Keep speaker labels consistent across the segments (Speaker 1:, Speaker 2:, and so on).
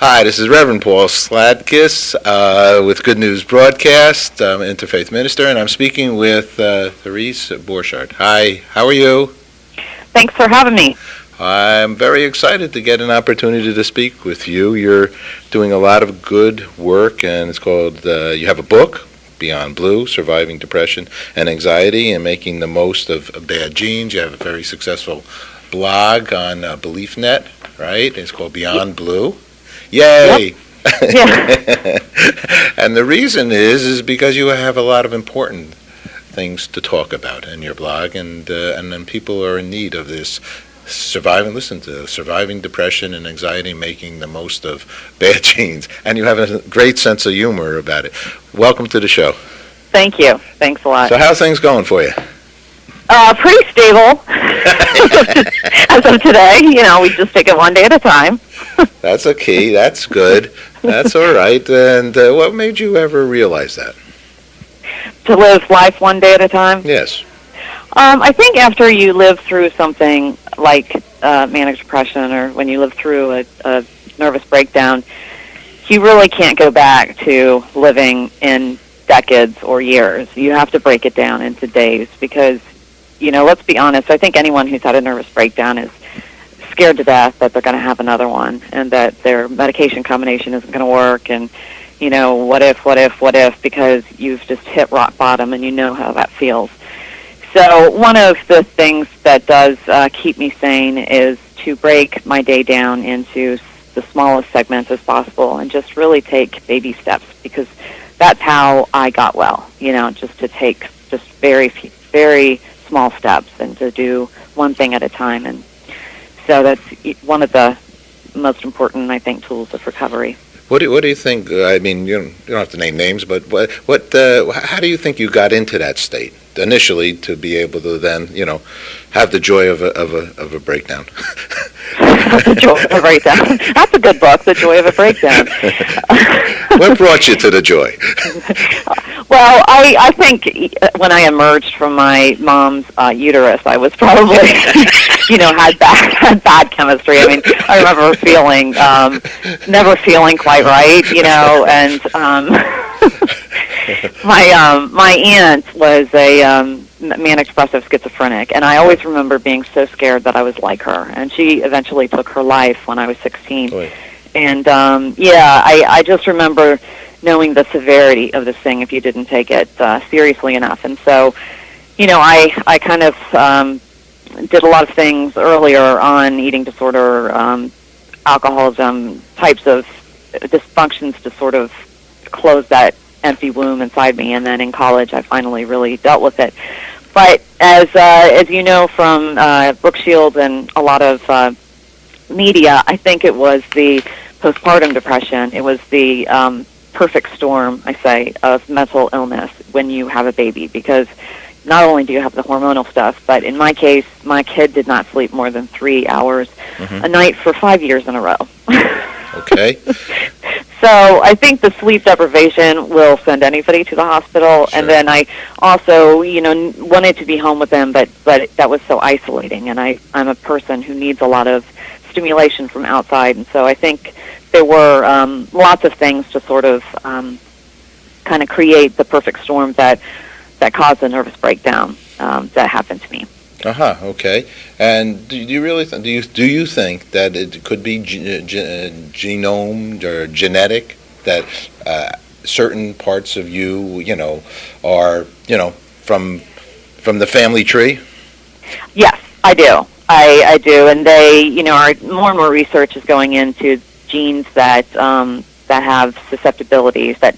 Speaker 1: Hi, this is Reverend Paul Sladkis with Good News Broadcast, Interfaith Minister, and I'm speaking with Therese Borchard. Hi, how are you?
Speaker 2: Thanks for having me.
Speaker 1: I'm very excited to get an opportunity to speak with you. You're doing a lot of good work, and it's called, you have a book, Beyond Blue, Surviving Depression and Anxiety and Making the Most of Bad Genes. You have a very successful blog on Beliefnet, right? It's called Beyond Blue. Yay!
Speaker 2: Yep. Yeah.
Speaker 1: And the reason is because you have a lot of important things to talk about in your blog, and then people are in need of this surviving depression and anxiety, making the most of bad genes, and you have a great sense of humor about it. Welcome to the show.
Speaker 2: Thank you. Thanks a lot.
Speaker 1: So how's things going for you?
Speaker 2: Pretty stable as of today. You know, we just take it one day at a time.
Speaker 1: That's a key. That's good. That's all right. And what made you ever realize that?
Speaker 2: To live life one day at a time?
Speaker 1: Yes.
Speaker 2: I think after you live through something like manic depression, or when you live through a nervous breakdown, you really can't go back to living in decades or years. You have to break it down into days because, you know, let's be honest, I think anyone who's had a nervous breakdown is scared to death that they're going to have another one and that their medication combination isn't going to work, and, you know, what if, because you've just hit rock bottom and you know how that feels. So one of the things that does keep me sane is to break my day down into the smallest segments as possible and just really take baby steps, because that's how I got well, you know, just to take just very small steps and to do one thing at a time. And so that's one of the most important, I think, tools of recovery.
Speaker 1: What do you think? I mean, you don't have to name names, but how do you think you got into that state initially to be able to then, you know, have the joy of a breakdown?
Speaker 2: The Joy of a Breakdown. That's a good book, The Joy of a Breakdown.
Speaker 1: What brought you to the joy?
Speaker 2: Well, I think when I emerged from my mom's uterus, I was probably, you know, had bad chemistry. I mean, I remember feeling, never feeling quite right, you know, and my aunt was a manic depressive schizophrenic, and I always remember being so scared that I was like her, and she eventually took her life when I was 16.
Speaker 1: Boy.
Speaker 2: And I just remember knowing the severity of this thing if you didn't take it seriously enough. And so, you know, I kind of did a lot of things earlier on, eating disorder, alcoholism, types of dysfunctions to sort of close that empty womb inside me. And then in college, I finally really dealt with it. But as you know from Brooke Shields and a lot of media, I think it was the postpartum depression. It was the perfect storm, I say, of mental illness when you have a baby, because not only do you have the hormonal stuff, but in my case, my kid did not sleep more than 3 hours a night for 5 years in a row.
Speaker 1: Okay.
Speaker 2: So I think the sleep deprivation will send anybody to the hospital.
Speaker 1: Sure.
Speaker 2: And then I also, you know, wanted to be home with them, but that was so isolating. And I'm a person who needs a lot of stimulation from outside. And so I think there were lots of things to sort of kind of create the perfect storm that caused a nervous breakdown that happened to me.
Speaker 1: Okay. And do you really do you think that it could be genome or genetic, that certain parts of you, you know, are, you know, from the family tree?
Speaker 2: Yes, I do. I do, and they, you know, more and more research is going into genes that have susceptibilities, that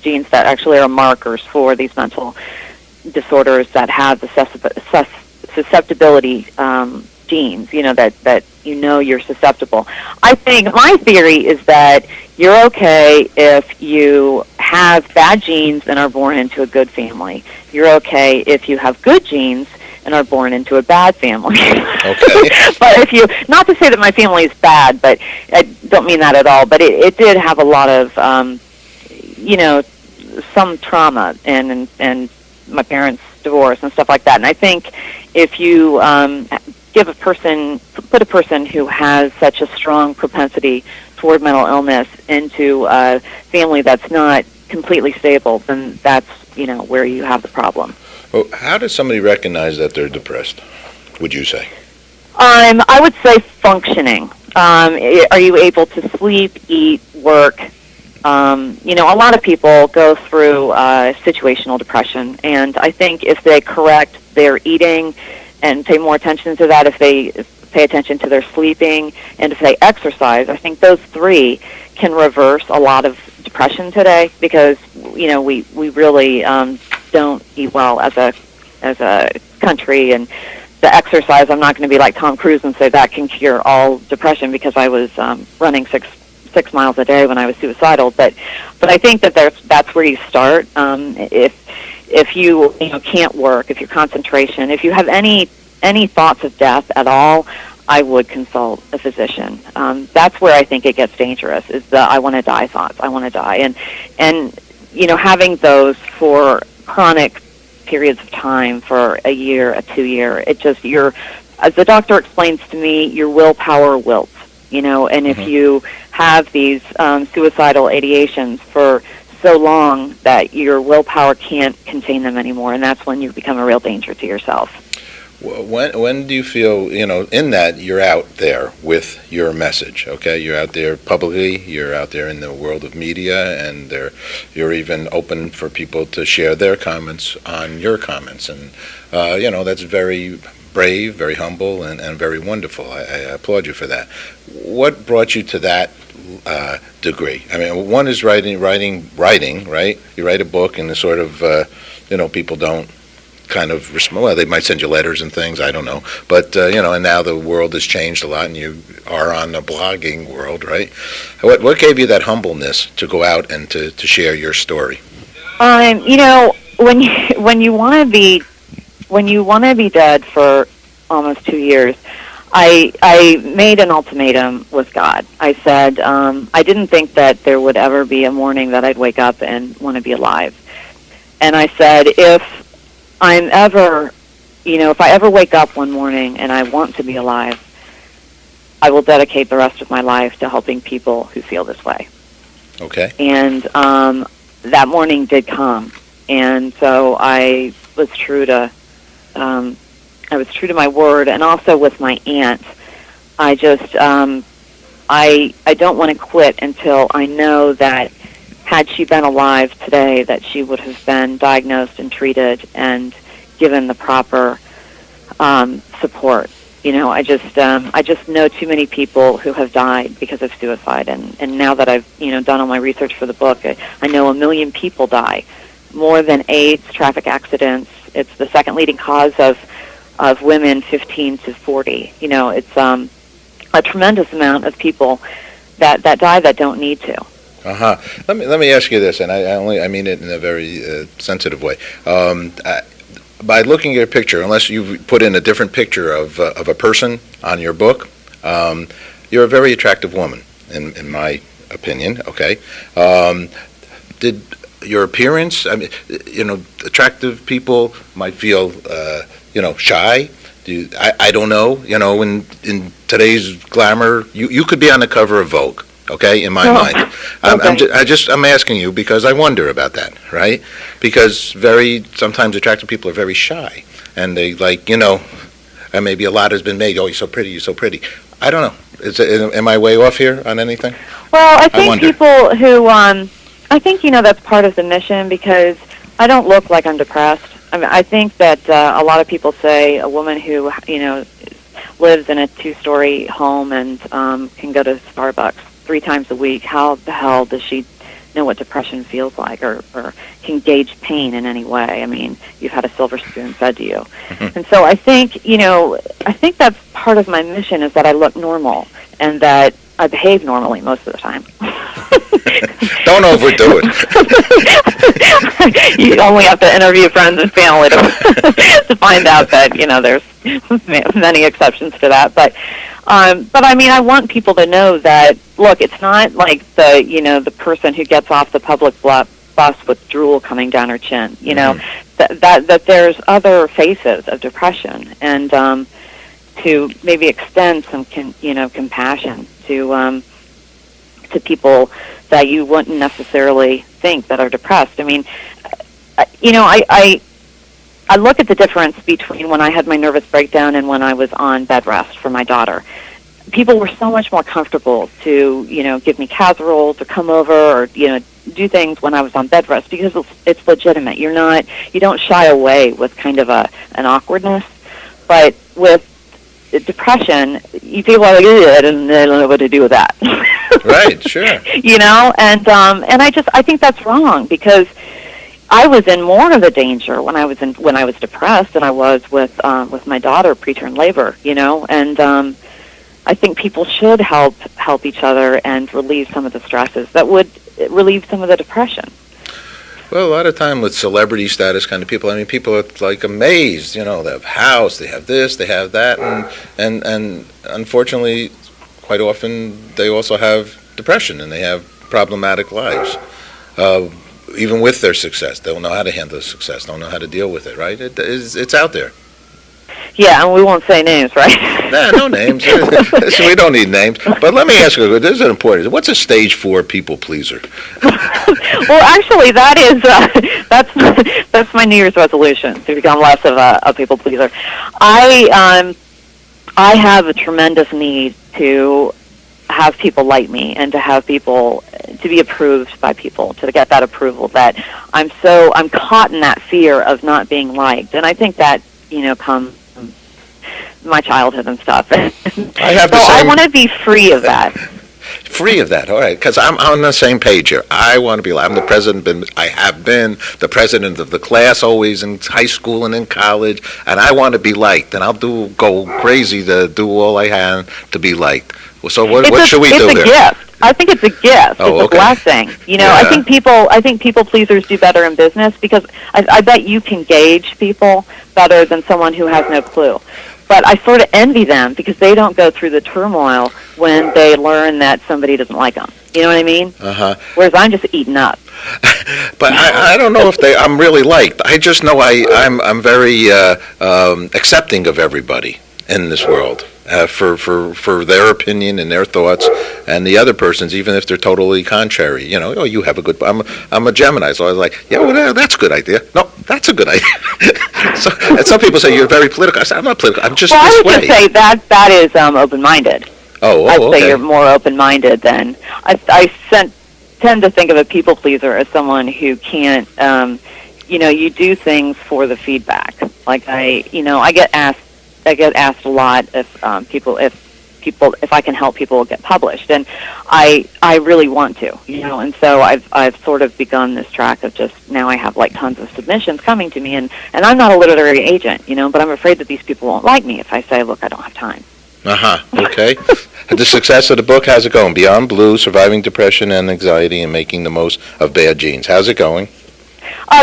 Speaker 2: genes that actually are markers for these mental disorders that have the susceptibility genes, you know, that you know you're susceptible. I think my theory is that you're okay if you have bad genes and are born into a good family. You're okay if you have good genes and are born into a bad family.
Speaker 1: Okay.
Speaker 2: But if you, not to say that my family is bad, but I don't mean that at all, but it did have a lot of, you know, some trauma and my parents' divorce and stuff like that. And I think if you put a person who has such a strong propensity toward mental illness into a family that's not completely stable, then that's, where you have the problem.
Speaker 1: Well, how does somebody recognize that they're depressed, would you say?
Speaker 2: I would say functioning. Are you able to sleep, eat, work? A lot of people go through situational depression, and I think if they correct their eating and pay more attention to that, if they pay attention to their sleeping, and if they exercise, I think those three can reverse a lot of depression today, because we really don't eat well as a country. And the exercise, I'm not going to be like Tom Cruise and say that can cure all depression, because I was running six miles a day when I was suicidal. But I think that that's where you start. If you can't work, if your concentration, if you have any thoughts of death at all, I would consult a physician. That's where I think it gets dangerous, is the I want to die thoughts. I want to die. And having those for chronic periods of time, for a year, a 2 year, as the doctor explains to me, your willpower wilts, and if you have these suicidal ideations for so long that your willpower can't contain them anymore, and that's when you become a real danger to yourself.
Speaker 1: When do you feel, in that you're out there with your message, okay? You're out there publicly, you're out there in the world of media, and you're even open for people to share their comments on your comments. And, that's very brave, very humble, and very wonderful. I applaud you for that. What brought you to that degree? I mean, one is writing, right? You write a book, and the sort of, people don't kind of respond. Well, they might send you letters and things, I don't know. But, and now the world has changed a lot, and you are on the blogging world, right? What gave you that humbleness to go out and to share your story?
Speaker 2: When you want to be dead for almost 2 years, I made an ultimatum with God. I said, I didn't think that there would ever be a morning that I'd wake up and want to be alive. And I said, if I ever wake up one morning and I want to be alive, I will dedicate the rest of my life to helping people who feel this way.
Speaker 1: Okay.
Speaker 2: And that morning did come, and so I was true to my word. And also with my aunt, I just I don't want to quit until I know that had she been alive today, that she would have been diagnosed and treated and given the proper support. I just know too many people who have died because of suicide, and now that I've done all my research for the book, I know 1 million people die, more than AIDS, traffic accidents. It's the second leading cause of women 15 to 40. It's a tremendous amount of people that die that don't need to.
Speaker 1: Let me ask you this, and I mean it in a very sensitive way. By looking at your picture, unless you've put in a different picture of a person on your book, you're a very attractive woman, in my opinion. Okay, did your appearance? I mean, attractive people might feel, shy. I don't know. In today's glamour, you could be on the cover of Vogue. Okay, in my mind, I'm asking you because I wonder about that, right? Because sometimes attractive people are very shy, and they and maybe a lot has been made. Oh, you're so pretty, you're so pretty. I don't know. Am I way off here on anything?
Speaker 2: Well, I think people who, I think that's part of the mission, because I don't look like I'm depressed. I mean, I think that a lot of people say a woman who lives in a 2-story home and can go to Starbucks 3 times a week, how the hell does she know what depression feels like, or can gauge pain in any way? I mean, you've had a silver spoon fed to you. And so I think that's part of my mission, is that I look normal and that I behave normally most of the time.
Speaker 1: Don't overdo it.
Speaker 2: You only have to interview friends and family to find out that there's many exceptions to that. But I mean, I want people to know that, look, it's not like the person who gets off the public bus with drool coming down her chin. That there's other faces of depression, and to maybe extend some compassion to to people that you wouldn't necessarily think that are depressed. I mean, I look at the difference between when I had my nervous breakdown and when I was on bed rest for my daughter. People were so much more comfortable to, give me casseroles or come over or, do things when I was on bed rest because it's legitimate. You don't shy away with kind of an awkwardness. But with depression, people are like, I don't know what to do with that.
Speaker 1: Right, sure.
Speaker 2: And I think that's wrong because I was in more of a danger when I was depressed than I was with my daughter preterm labor, and I think people should help each other and relieve some of the stresses that would relieve some of the depression.
Speaker 1: Well, a lot of time with celebrity status kind of people, people are like amazed, they have a house, they have this, they have that, and unfortunately, quite often they also have depression and they have problematic lives. Even with their success, they don't know how to handle the success, don't know how to deal with it, right? It's out there.
Speaker 2: Yeah, and we won't say names, right?
Speaker 1: Nah, no names. We don't need names. But let me ask you, this is important. What's a stage 4 people pleaser?
Speaker 2: Well, actually, that's my New Year's resolution, to become less of a people pleaser. I have a tremendous need to have people like me and to have people to be approved by people, to get that approval that I'm caught in that fear of not being liked. And I think that, comes from my childhood and stuff.
Speaker 1: I have the
Speaker 2: so
Speaker 1: same.
Speaker 2: I want to be free of that.
Speaker 1: Free of that, all right, because I'm on the same page here. I want to be like, I'm the president, I have been the president of the class always in high school and in college, and I want to be liked, and I'll go crazy to do all I can to be liked. So what should we do here? It's a
Speaker 2: gift. I think it's a gift.
Speaker 1: Oh,
Speaker 2: it's a blessing.
Speaker 1: Yeah.
Speaker 2: I think people pleasers do better in business because I bet you can gauge people better than someone who has no clue. But I sort of envy them because they don't go through the turmoil when they learn that somebody doesn't like them. You know what I mean?
Speaker 1: Uh-huh.
Speaker 2: Whereas I'm just eaten up.
Speaker 1: But I don't know if I'm really liked. I just know I'm very accepting of everybody in this world for their opinion and their thoughts, and the other person's, even if they're totally contrary. You have a good. I'm a Gemini, so I was like, yeah, well, that's a good idea. No, that's a good idea. And some people say you're very political. I said I'm not political. I'm just this way.
Speaker 2: I would just say that is open-minded. I'd
Speaker 1: okay.
Speaker 2: say you're more open-minded than I tend to think of a people pleaser as someone who can't. You do things for the feedback. Like I get asked a lot if I can help people get published, and I really want to, and so I've sort of begun this track of just now I have like tons of submissions coming to me, and I'm not a literary agent, but I'm afraid that these people won't like me if I say, look, I don't have time.
Speaker 1: Okay. The success of the book, how's it going? Beyond Blue, Surviving Depression and Anxiety and Making the Most of Bad Genes. How's it going?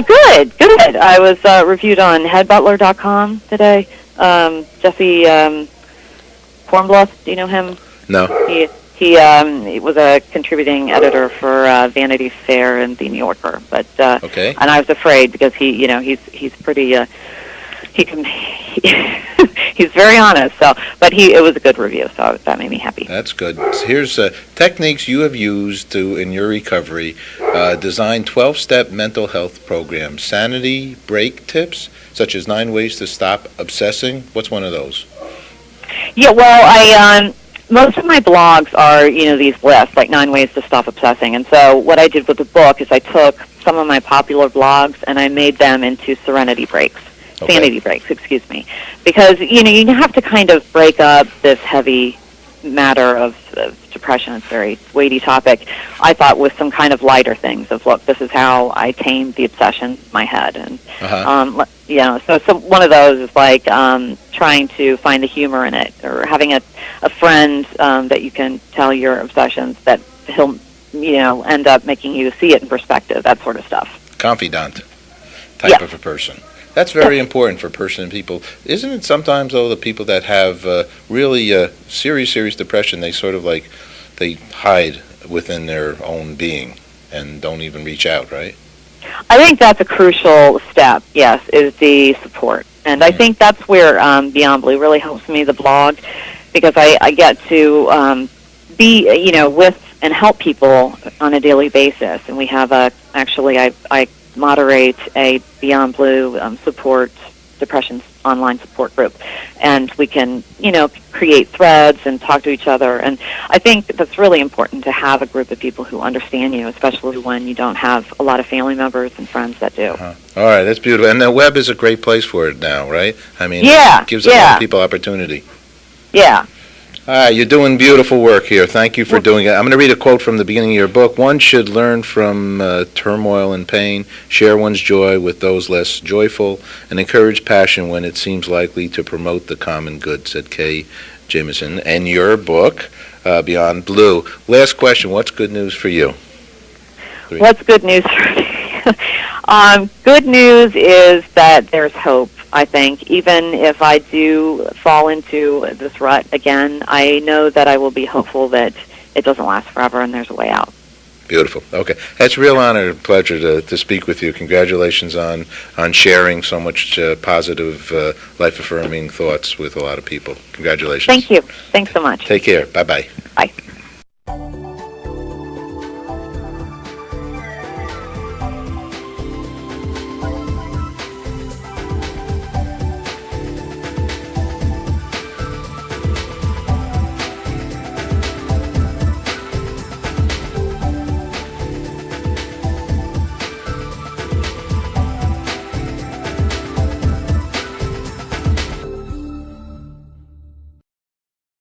Speaker 2: Good. I was reviewed on headbutler.com today. Jesse Kornbluth, do you know him?
Speaker 1: No.
Speaker 2: He was a contributing editor for Vanity Fair and The New Yorker, but
Speaker 1: okay.
Speaker 2: And I was afraid because he's pretty he's very honest. So, but it was a good review, so that made me happy.
Speaker 1: That's good. So here's techniques you have used in your recovery. Design 12-step mental health programs. Sanity break tips, such as 9 ways to stop obsessing. What's one of those?
Speaker 2: Yeah, well, most of my blogs are, these lists, like 9 ways to stop obsessing. And so what I did with the book is I took some of my popular blogs and I made them into serenity breaks.
Speaker 1: Okay.
Speaker 2: Sanity breaks, excuse me. Because, you have to kind of break up this heavy matter of depression. It's a very weighty topic, I thought, with some kind of lighter things of, look, this is how I tamed the obsession in my head. And, so one of those is like trying to find the humor in it, or having a friend that you can tell your obsessions that he'll, end up making you see it in perspective, that sort of stuff.
Speaker 1: Confidant type of a person. That's very important for people. Isn't it sometimes, though, the people that have really serious depression, they sort of they hide within their own being and don't even reach out, right?
Speaker 2: I think that's a crucial step, yes, is the support. And I think that's where Beyond Blue really helps me, the blog, because I get to be, with and help people on a daily basis. And we have I moderate a Beyond Blue depression online support group, and we can, create threads and talk to each other. And I think that's really important to have a group of people who understand you, especially when you don't have a lot of family members and friends that do.
Speaker 1: All right, that's beautiful. And the web is a great place for it now, right? I mean,
Speaker 2: it
Speaker 1: gives a lot of people opportunity.
Speaker 2: Yeah.
Speaker 1: All right, you're doing beautiful work here. Thank you for doing it. I'm going to read a quote from the beginning of your book. One should learn from turmoil and pain, share one's joy with those less joyful, and encourage passion when it seems likely to promote the common good, said Kay Jameson. And your book, Beyond Blue. Last question, what's good news for you?
Speaker 2: What's good news for me? Good news is that there's hope. I think even if I do fall into this rut again, I know that I will be hopeful that it doesn't last forever and there's a way out.
Speaker 1: Beautiful. Okay. That's a real honor and pleasure to speak with you. Congratulations on sharing so much positive, life-affirming thoughts with a lot of people. Congratulations.
Speaker 2: Thank you. Thanks so much.
Speaker 1: Take care. Bye-bye.
Speaker 2: Bye.